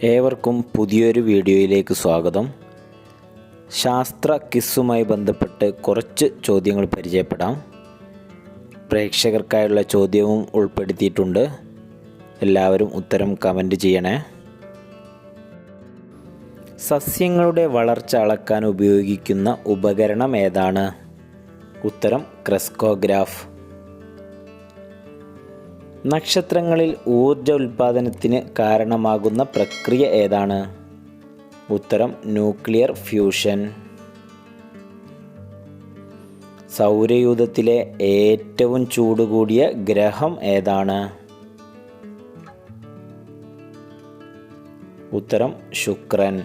ഏവർക്കും പുതിയൊരു വീഡിയോയിലേക്ക് സ്വാഗതം. ശാസ്ത്ര ക്വിസുമായി ബന്ധപ്പെട്ട് കുറച്ച് ചോദ്യങ്ങൾ പരിചയപ്പെടാം. പ്രേക്ഷകർക്കായുള്ള ചോദ്യവും ഉൾപ്പെടുത്തിയിട്ടുണ്ട്. എല്ലാവരും ഉത്തരം കമൻറ്റ് ചെയ്യണേ. സസ്യങ്ങളുടെ വളർച്ച അളക്കാൻ ഉപയോഗിക്കുന്ന ഉപകരണം ഏതാണ്? ഉത്തരം ക്രെസ്കോഗ്രാഫ്. നക്ഷത്രങ്ങളിൽ ഊർജ ഉൽപ്പാദനത്തിന് കാരണമാകുന്ന പ്രക്രിയ ഏതാണ്? ഉത്തരം ന്യൂക്ലിയർ ഫ്യൂഷൻ. സൗരയൂഥത്തിലെ ഏറ്റവും ചൂട് കൂടിയ ഗ്രഹം ഏതാണ്? ഉത്തരം ശുക്രൻ.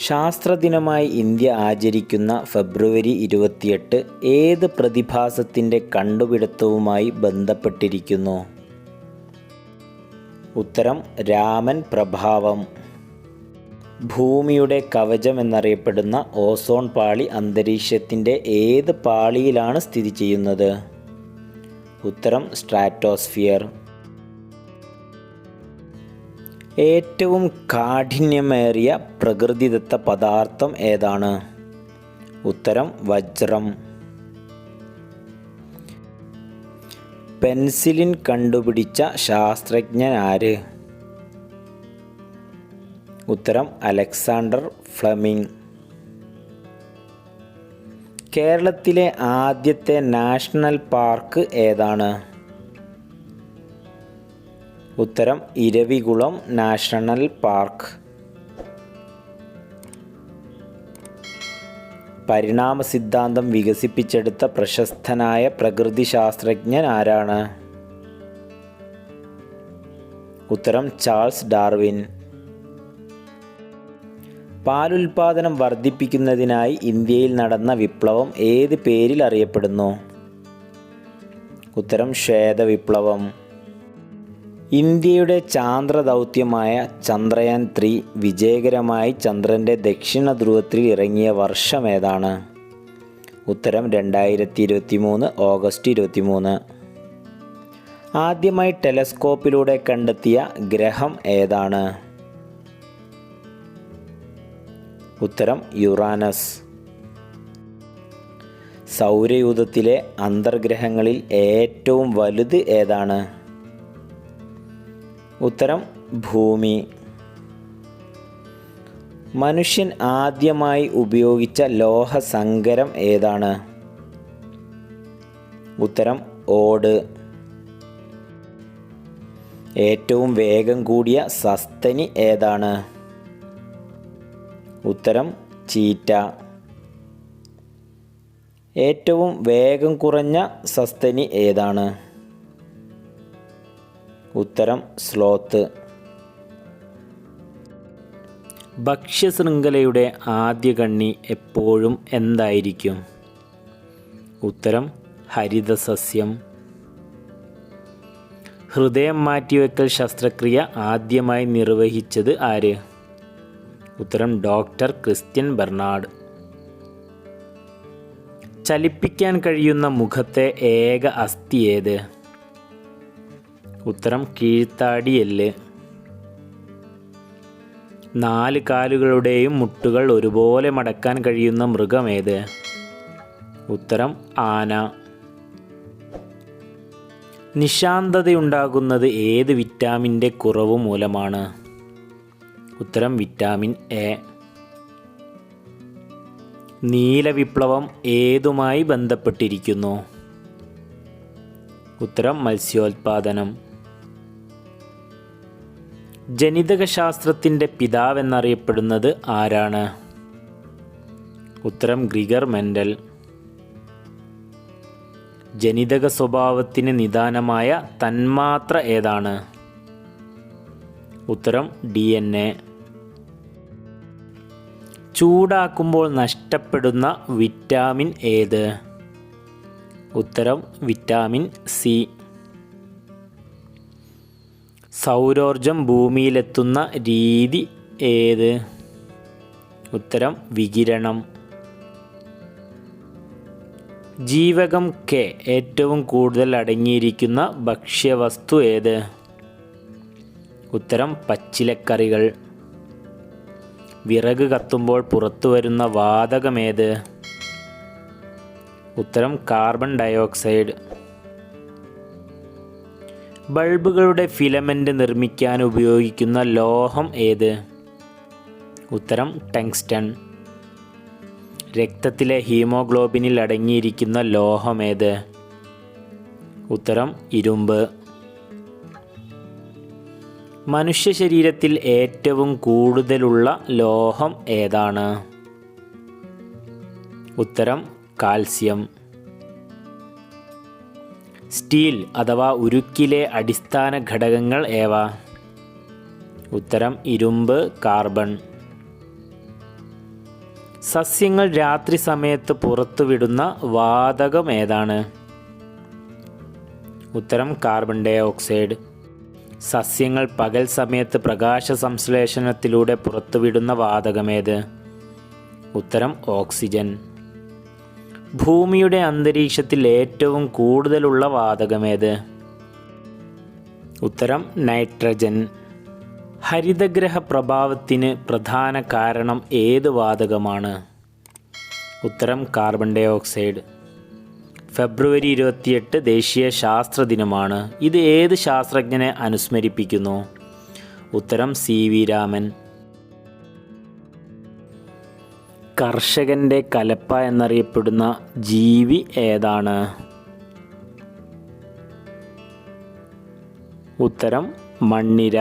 ശാസ്ത്രദിനമായി ഇന്ത്യ ആചരിക്കുന്ന ഫെബ്രുവരി 28 ഏത് പ്രതിഭാസത്തിൻ്റെ കണ്ടുപിടുത്തവുമായി ബന്ധപ്പെട്ടിരിക്കുന്നു? ഉത്തരം രാമൻ പ്രഭാവം. ഭൂമിയുടെ കവചം എന്നറിയപ്പെടുന്ന ഓസോൺ പാളി അന്തരീക്ഷത്തിൻ്റെ ഏത് പാളിയിലാണ് സ്ഥിതി ചെയ്യുന്നത്? ഉത്തരം സ്ട്രാറ്റോസ്ഫിയർ. ഏറ്റവും കാഠിന്യമേറിയ പ്രകൃതിദത്ത പദാർത്ഥം ഏതാണ്? ഉത്തരം വജ്രം. പെൻസിലിൻ കണ്ടുപിടിച്ച ശാസ്ത്രജ്ഞൻ ആര്? ഉത്തരം അലക്സാണ്ടർ ഫ്ലെമിംഗ്. കേരളത്തിലെ ആദ്യത്തെ നാഷണൽ പാർക്ക് ഏതാണ്? ഉത്തരം ഇരവികുളം നാഷണൽ പാർക്ക്. പരിണാമ സിദ്ധാന്തം വികസിപ്പിച്ചെടുത്ത പ്രശസ്തനായ പ്രകൃതി ശാസ്ത്രജ്ഞൻ ആരാണ്? ഉത്തരം ചാൾസ് ഡാർവിൻ. പാലുൽപാദനം വർദ്ധിപ്പിക്കുന്നതിനായി ഇന്ത്യയിൽ നടന്ന വിപ്ലവം ഏത് പേരിൽ അറിയപ്പെടുന്നു? ഉത്തരം ശ്വേതവിപ്ലവം. ഇന്ത്യയുടെ ചാന്ദ്ര ദൗത്യമായ ചന്ദ്രയാൻ 3 വിജയകരമായി ചന്ദ്രൻ്റെ ദക്ഷിണ ധ്രുവത്തിൽ ഇറങ്ങിയ വർഷം ഏതാണ്? ഉത്തരം 2023 ഓഗസ്റ്റ് 23. ആദ്യമായി ടെലസ്കോപ്പിലൂടെ കണ്ടെത്തിയ ഗ്രഹം ഏതാണ്? ഉത്തരം യുറാനസ്. സൗരയൂഥത്തിലെ അന്തർഗ്രഹങ്ങളിൽ ഏറ്റവും വലുത് ഏതാണ്? ഉത്തരം ഭൂമി. മനുഷ്യൻ ആദ്യമായി ഉപയോഗിച്ച ലോഹസങ്കരം ഏതാണ്? ഉത്തരം ഓട്. ഏറ്റവും വേഗം കൂടിയ സസ്തനി ഏതാണ്? ഉത്തരം ചീറ്റ. ഏറ്റവും വേഗം കുറഞ്ഞ സസ്തനി ഏതാണ്? ഉത്തരം സ്ലോത്ത്. ഭക്ഷ്യശൃംഖലയുടെ ആദ്യ കണ്ണി എപ്പോഴും എന്തായിരിക്കും? ഉത്തരം ഹരിതസസ്യം. ഹൃദയം മാറ്റിവെക്കൽ ശസ്ത്രക്രിയ ആദ്യമായി നിർവഹിച്ചത് ആര്? ഉത്തരം ഡോക്ടർ ക്രിസ്ത്യൻ ബെർണാഡ്. ചലിപ്പിക്കാൻ കഴിയുന്ന മുഖത്തെ ഏക അസ്ഥി ഏത്? ഉത്തരം കീഴ്ത്താടിയെല്ല്. 4 കാലുകളുടെയും മുട്ടുകൾ ഒരുപോലെ മടക്കാൻ കഴിയുന്ന മൃഗം ഏത്? ഉത്തരം ആന. നിശാന്തതയുണ്ടാകുന്നത് ഏത് വിറ്റാമിൻ്റെ കുറവ് മൂലമാണ്? ഉത്തരം വിറ്റാമിൻ എ. നീലവിപ്ലവം ഏതുമായി ബന്ധപ്പെട്ടിരിക്കുന്നു? ഉത്തരം മത്സ്യോൽപാദനം. ജനിതകശാസ്ത്രത്തിൻ്റെ പിതാവെന്നറിയപ്പെടുന്നത് ആരാണ്? ഉത്തരം ഗ്രിഗർ മെൻഡൽ. ജനിതക സ്വഭാവത്തിന് നിദാനമായ തന്മാത്ര ഏതാണ്? ഉത്തരം DNA. ചൂടാക്കുമ്പോൾ നഷ്ടപ്പെടുന്ന വിറ്റാമിൻ ഏത്? ഉത്തരം വിറ്റാമിൻ സി. സൗരോർജം ഭൂമിയിലെത്തുന്ന രീതി ഏത്? ഉത്തരം വികിരണം. ജീവകം കെ ഏറ്റവും കൂടുതൽ അടങ്ങിയിരിക്കുന്ന ഭക്ഷ്യവസ്തു ഏത്? ഉത്തരം പച്ചിലക്കറികൾ. വിറക് കത്തുമ്പോൾ പുറത്തു വരുന്ന വാതകമേത്? ഉത്തരം കാർബൺ ഡയോക്സൈഡ്. ബൾബുകളുടെ ഫിലമെൻ്റ് നിർമ്മിക്കാൻ ഉപയോഗിക്കുന്ന ലോഹം ഏത്? ഉത്തരം ടങ്സ്റ്റൺ. രക്തത്തിലെ ഹീമോഗ്ലോബിനിൽ അടങ്ങിയിരിക്കുന്ന ലോഹമേത്? ഉത്തരം ഇരുമ്പ്. മനുഷ്യ ശരീരത്തിൽ ഏറ്റവും കൂടുതലുള്ള ലോഹം ഏതാണ്? ഉത്തരം കാൽസ്യം. സ്റ്റീൽ അഥവാ ഉരുക്കിലെ അടിസ്ഥാന ഘടകങ്ങൾ ഏവ? ഉത്തരം ഇരുമ്പ്, കാർബൺ. സസ്യങ്ങൾ രാത്രി സമയത്ത് പുറത്തുവിടുന്ന വാതകം ഏതാണ്? ഉത്തരം കാർബൺ ഡയോക്സൈഡ്. സസ്യങ്ങൾ പകൽ സമയത്ത് പ്രകാശ സംശ്ലേഷണത്തിലൂടെ പുറത്തുവിടുന്ന വാതകമേത്? ഉത്തരം ഓക്സിജൻ. ഭൂമിയുടെ അന്തരീക്ഷത്തിൽ ഏറ്റവും കൂടുതലുള്ള വാതകമേത്? ഉത്തരം നൈട്രജൻ. ഹരിതഗ്രഹ പ്രഭാവത്തിന് പ്രധാന കാരണം ഏത് വാതകമാണ്? ഉത്തരം കാർബൺ ഡയോക്സൈഡ്. ഫെബ്രുവരി 28 ദേശീയ ശാസ്ത്ര ദിനമാണ്. ഇത് ഏത് ശാസ്ത്രജ്ഞനെ അനുസ്മരിപ്പിക്കുന്നു? ഉത്തരം CV രാമൻ. കർഷകൻ്റെ കലപ്പ എന്നറിയപ്പെടുന്ന ജീവി ഏതാണ്? ഉത്തരം മണ്ണിര.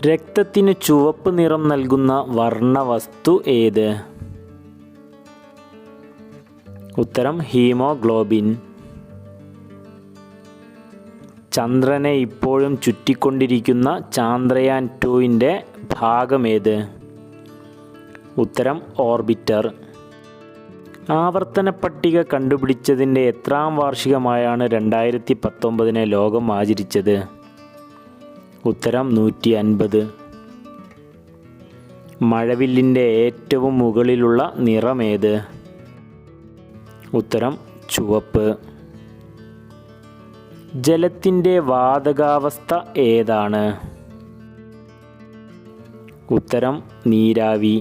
രക്തത്തിന് ചുവപ്പ് നിറം നൽകുന്ന വർണ്ണവസ്തു ഏത്? ഉത്തരം ഹീമോഗ്ലോബിൻ. ചന്ദ്രനെ ഇപ്പോഴും ചുറ്റിക്കൊണ്ടിരിക്കുന്ന ചാന്ദ്രയാൻ 2ൻ്റെ ഭാഗമേത്? ഉത്തരം ഓർബിറ്റർ. ആവർത്തന പട്ടിക കണ്ടുപിടിച്ചതിൻ്റെ എത്രാം വാർഷികമായാണ് 2019 ലോകം ആചരിച്ചത്? ഉത്തരം 150. മഴവില്ലിൻ്റെ ഏറ്റവും മുകളിലുള്ള നിറമേത്? ഉത്തരം ചുവപ്പ്. ജലത്തിൻ്റെ വാതകാവസ്ഥ ഏതാണ്? ഉത്തരം നീരാവി.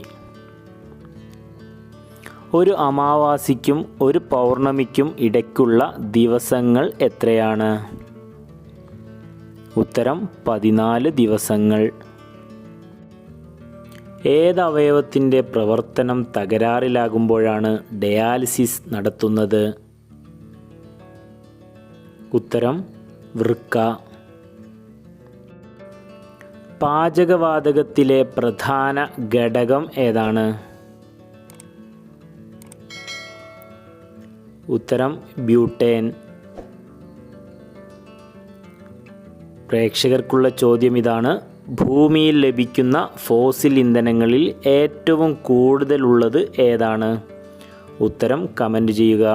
ഒരു അമാവാസിക്കും ഒരു പൗർണമിക്കും ഇടയ്ക്കുള്ള ദിവസങ്ങൾ എത്രയാണ്? ഉത്തരം 14 ദിവസങ്ങൾ. ഏത് അവയവത്തിൻ്റെ പ്രവർത്തനം തകരാറിലാകുമ്പോഴാണ് ഡയാലിസിസ് നടത്തുന്നത്? ഉത്തരം വൃക്ക. പാചകവാതകത്തിലെ പ്രധാന ഘടകം ഏതാണ്? ഉത്തരം ബ്യൂട്ടേൻ. പ്രേക്ഷകർക്കുള്ള ചോദ്യം ഇതാണ്: ഭൂമിയിൽ ലഭിക്കുന്ന ഫോസിൽ ഇന്ധനങ്ങളിൽ ഏറ്റവും കൂടുതലുള്ളത് ഏതാണ്? ഉത്തരം കമൻറ്റ് ചെയ്യുക.